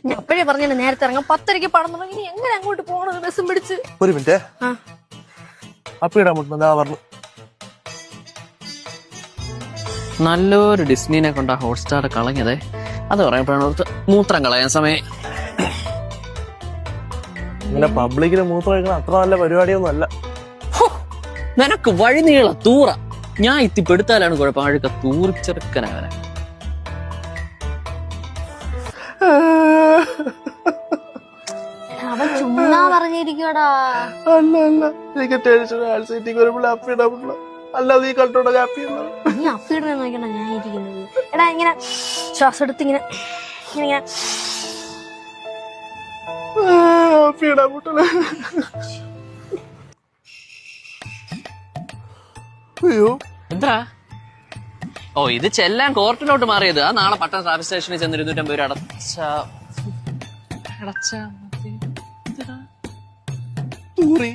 ഞാൻ എപ്പോഴേ പറഞ്ഞില്ല നേരത്തെ ഇറങ്ങാം. 10:30 പടം തുടങ്ങി. ഇനി എങ്ങനെ അങ്ങോട്ട് പോകണത് ബസ്സും പിടിച്ച്? ഒരു മിനിറ്റ്. അപ്പിടാൻ മുട്ടുന്നതാ പറഞ്ഞു. നല്ലൊരു ഡിസ്നിനെ കൊണ്ട് ഹോട്ട്സ്റ്റാർ കളഞ്ഞതേ. അത് പറയുമ്പോഴാണ് മൂത്രം കളയാൻ സമയം. ഇങ്ങനെ പബ്ലിക്കിന് മൂത്രം കഴിക്കണം അത്ര നല്ല പരിപാടിയൊന്നും അല്ല. നിനക്ക് വഴി നീള തൂറ. ഞാൻ എത്തിപ്പെടുത്താലാണ് കുഴപ്പം. അഴുക്ക തൂറിച്ചെറുക്കനവനെ. അവൻ ചുമ്മാ പറഞ്ഞിരിക്കടാ. അല്ല അല്ല, എനിക്ക് ടെൻഷൻ ആൻസൈറ്റി വരുമ്പോൾ അപ്പിടാൻ പറ്റില്ല. അല്ലാതെ ഈ കണ്ടോടെ ഹാപ്പി നീ അപ്പിടുന്ന നോക്കണ ഞാൻ ഇരിക്കുന്നത്. എടാ ഇങ്ങനെ ശ്വാസം എടുത്ത് ഇങ്ങനെ ഇങ്ങനെ അപ്പിടാൻ പറ്റില്ല. അയ്യോ എന്താ? ഓ, ഇത് ചെല്ലാൻ കോർട്ടിലോട്ട് മാറിയത്. ആ നാളെ പട്ടണം ട്രാഫിക് സ്റ്റേഷനിൽ ചെന്ന് 250 രൂപ അടച്ച തൂറി